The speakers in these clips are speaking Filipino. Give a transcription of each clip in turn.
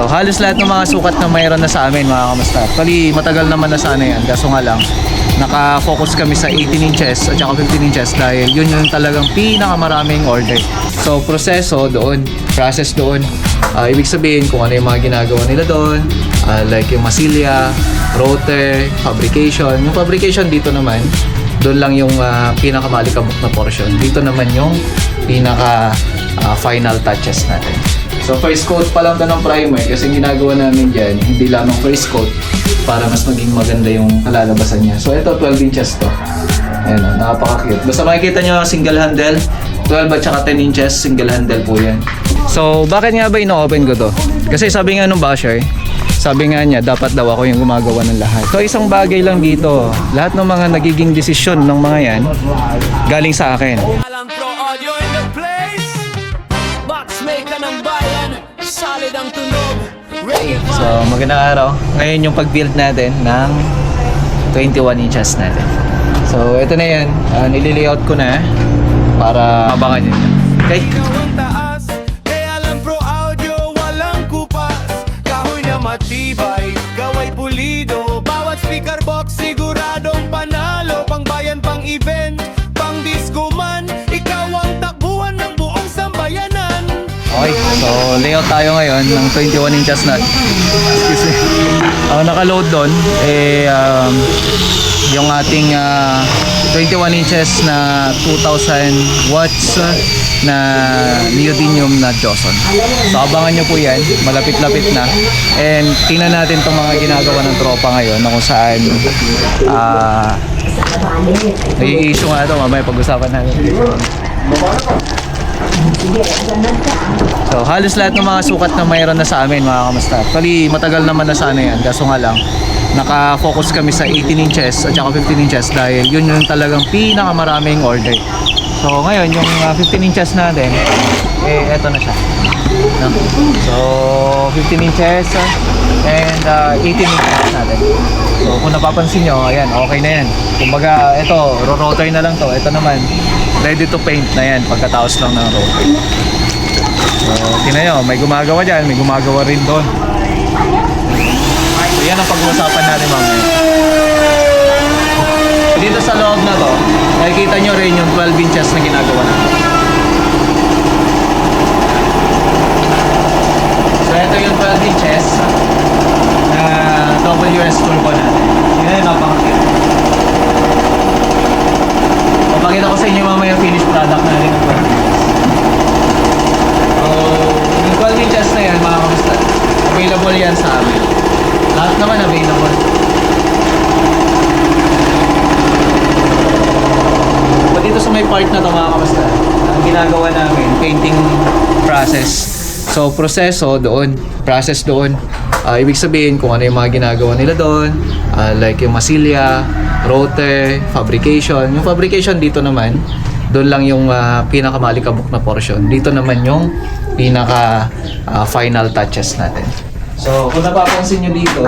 So halos lahat ng mga sukat na mayroon na sa amin mga kamusta. Actually matagal naman na sana yan, kaso nga lang naka-focus kami sa 18 inches at saka 15 inches dahil yun yung talagang pinakamaraming order. So proseso doon, process doon, ibig sabihin kung ano yung mga ginagawa nila doon, like yung masilya, rotor, fabrication. Yung fabrication dito naman, doon lang yung pinakamalikabok na portion. Dito naman yung pinaka final touches natin. So first coat pa lang ito ng primer kasi ginagawa namin dyan, hindi lamang first coat para mas maging maganda yung kalalabasan niya. So ito 12 inches to. Ayan o, napaka-cute. Basta makikita nyo single handle, 12 at saka 10 inches, single handle po yan. So bakit nga ba ino-open ko to? Kasi sabi nga nung basher, sabi nga niya, dapat daw ako yung gumagawa ng lahat. So isang bagay lang dito, lahat ng mga nagiging desisyon ng mga yan, galing sa akin. Alam Pro Audio in the place. Matchmaker ng bayan, solid ang tunog. So magandang araw. Ngayon yung pag-build natin ng 21 inches natin. So ito na yan, nililayout ko na para mabangan nyo. Okay? Ikaw ang taas, kaya alam Pro Audio walang kupas. Kahoy na matibay, gaway pulido. Bawat speaker box siguradong panalo. Pang bayan, pang event, pang disco man. Ikaw ang takbuhan ng buong sambayanan. Okay, so layout tayo ngayon ng 21 inches na. Excuse me. Ang naka-load doon yung ating 21 inches na 2,000 watts na neodymium na Johnson. So abangan nyo po yan, malapit-lapit na. And tingnan natin itong mga ginagawa ng tropa ngayon na kung saan nai-issue nga ito, mamaya pag-usapan natin. So halos lahat ng mga sukat na mayroon na sa amin mga kamusta. Actually matagal naman na sana yan, kaso nga lang naka-focus kami sa 18 inches at saka 15 inches dahil yun yung talagang pinakamaraming order. So ngayon yung 15 inches natin, eto na siya. No? So 15 inches and 18 inches natin. So kung napapansin nyo, ayan, okay na yan. Kumbaga ito, rotor na lang to. Ito naman, ready to paint na yan pagkatapos lang ng rotor. So tingnan nyo, may gumagawa dyan, may gumagawa rin doon. So yan ang pag-uusapan natin mamaya. Dito sa loob na to, nakikita nyo rin yung 12 inches na ginagawa natin. So ito yung 12 inches na WS turbo natin. Yan yung napakakit. Papakita ko sa inyo mamaya yung finished product natin ng 12 inches. So yung 12 inches na yan mga kamusta, available yan sa amin. Lahat naman available. So dito sa may part na ito mga kamusta, ang ginagawa namin, painting process. So proseso doon, process doon. Ibig sabihin kung ano yung mga ginagawa nila doon, like yung masilya, rotor, fabrication. Yung fabrication dito naman, doon lang yung pinakamalikabok na portion. Dito naman yung pinaka final touches natin. So kung napapansin nyo dito,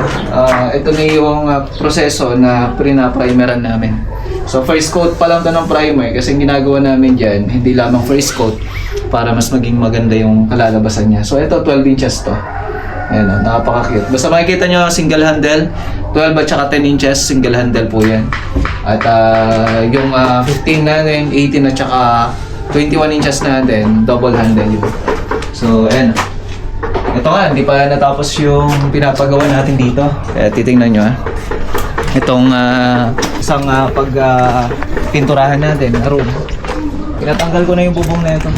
ito na yung proseso na pina-primeran namin. So first coat pa lang ito ng primer kasi ginagawa namin dyan, hindi lamang first coat para mas maging maganda yung kalalabasan niya. So ito 12 inches to. Ayan o, napaka-cute. Basta makikita nyo single handle, 12 at saka 10 inches, single handle po yan. At yung 15 natin, 18 at saka 21 inches natin, double handle yun. So ayan. Ito nga, hindi pa natapos yung pinapagawa natin dito. Kaya titingnan nyo itong isang pinturahan natin na room. Pinatanggal ko na yung bubong na ito.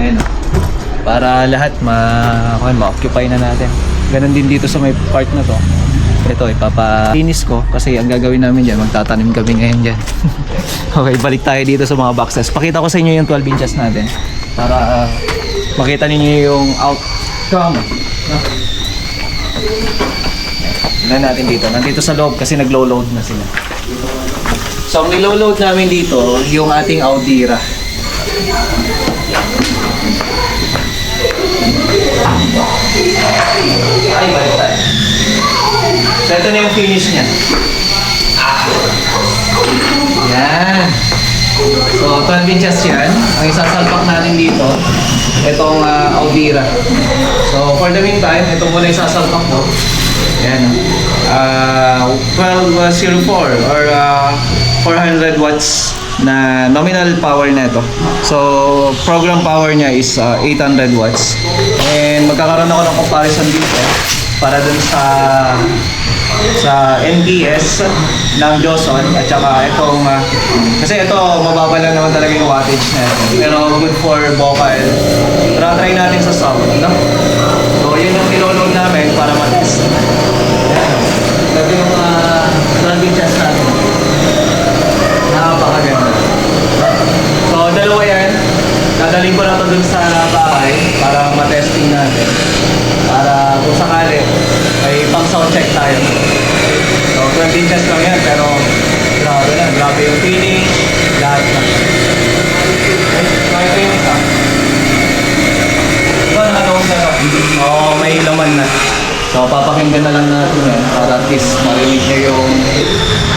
Ayan. Para lahat ma-occupy na natin. Ganon din dito sa may part na to. Ito, ipapalinis ko kasi ang gagawin namin dyan, magtatanim kami ngayon dyan. Okay, balik tayo dito sa mga boxes. Pakita ko sa inyo yung 12 inches natin para makita ninyo yung outcome. Tignan natin dito. Nandito sa loob kasi naglo-load na sila. So, ang nilo-load namin dito, yung ating Audira. Ay, balik tayo. So, ito na yung finish niya. Yan. So, 12 inches yan. Ang isasalpak natin dito, itong Audira. So, for the meantime, ito muna yung sasalpak mo. Ayan. 1204 or 400 watts na nominal power na ito. So, program power niya is 800 watts. And magkakaroon ako ng comparison dito para dun sa NDS ng Joson at saka itong kasi ito mababa lang naman talaga yung wattage na ito, pero good for vocal. Try natin sa sound, no? So, yun yung iloload namin para matest. Yan. Ito yung drumming chest natin. Napakaganda. So, dalawa yan. Dadalhin ko na ito dun sa bahay para matesting natin. Para kung sakali, ay pang sound check tayo. So, 20 inches lang yan, pero grabe na. Grabe yung finish, lahat na. Ito yung isa. Ito, nakatawag na ito. Oo, may laman na. So, papakinggan na lang natin yan para at least marinig niya yung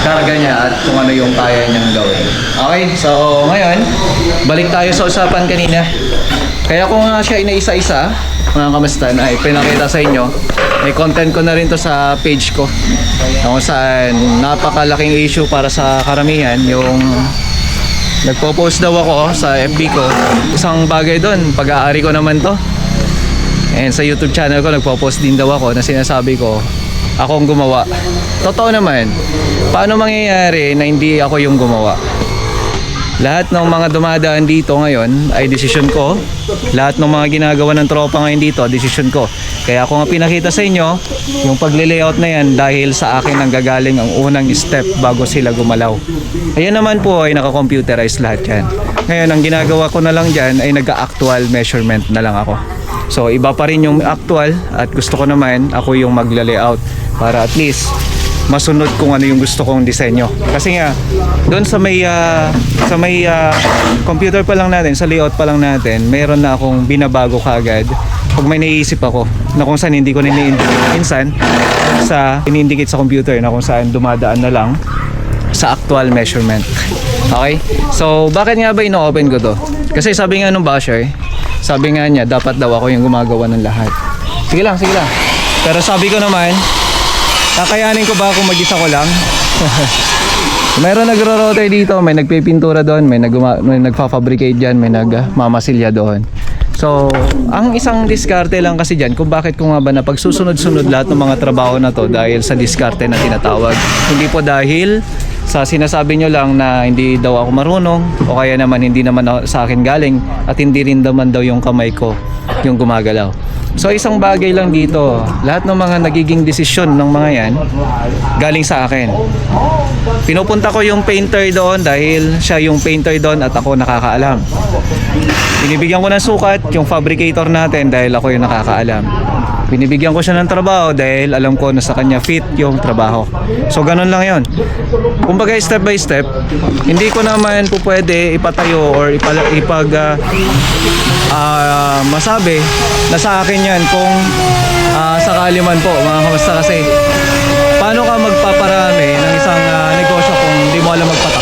karga niya at kung ano yung kaya niyang gawin. Okay, so ngayon, balik tayo sa usapan kanina. Kaya kung nga siya inaisa-isa, mga kamastan, ay pinakita sa inyo, may content ko na rin to sa page ko. Kung saan napakalaking issue para sa karamihan, yung nagpo-post daw ako sa FB ko. Isang bagay doon, pag-aari ko naman to. And sa YouTube channel ko, nagpo-post din daw ako na sinasabi ko, ako ang gumawa. Totoo naman, paano mangyayari na hindi ako yung gumawa? Lahat ng mga dumadaan dito ngayon ay desisyon ko. Lahat ng mga ginagawa ng tropa ngayon dito, desisyon ko. Kaya ako nga pinakita sa inyo, yung pag-layout na yan dahil sa akin ang gagaling ang unang step bago sila gumalaw. Ayan naman po ay naka-computerize lahat yan. Ngayon, ang ginagawa ko na lang dyan ay nag-actual measurement na lang ako. So, iba pa rin yung actual at gusto ko naman ako yung magla-layout para at least masunod kung ano yung gusto kong disenyo. Kasi nga, doon sa may computer pa lang natin, sa layout pa lang natin, meron na akong binabago kaagad pag may naiisip ako na kung saan hindi ko nini-indicate minsan sa ini-indicate sa computer na kung saan dumadaan na lang sa actual measurement. Okay? So, bakit nga ba ino-open ko to? Kasi sabi nga nung basher, sabi nga niya, dapat daw ako yung gumagawa ng lahat. Sige lang, sige lang. Pero sabi ko naman, kakayanin ko ba kung mag-isa ko lang? Mayroon nagro-rotate dito, may nagpipintura doon, may nagfa-fabricate dyan, may nagmamasilya doon. So, ang isang diskarte lang kasi dyan, kung bakit ko nga ba na pagsusunod-sunod lahat ng mga trabaho na to dahil sa diskarte na tinatawag. Hindi po dahil sa sinasabi nyo lang na hindi daw ako marunong o kaya naman hindi naman sa akin galing at hindi rin naman daw yung kamay ko yung gumagalaw. So isang bagay lang dito, lahat ng mga nagiging desisyon ng mga yan galing sa akin. Pinupunta ko yung painter doon dahil siya yung painter doon at ako nakakaalam. Binibigyan ko ng sukat yung fabricator natin dahil ako yung nakakaalam. Binibigyan ko siya ng trabaho dahil alam ko na sa kanya fit yung trabaho. So ganun lang yon. Kumbaga step by step, hindi ko naman po pwede ipatayo or masabi na sa akin yan kung sakali man po mga kamusta kasi paano ka magpaparami ng isang negosyo kung hindi mo alam magpatayo?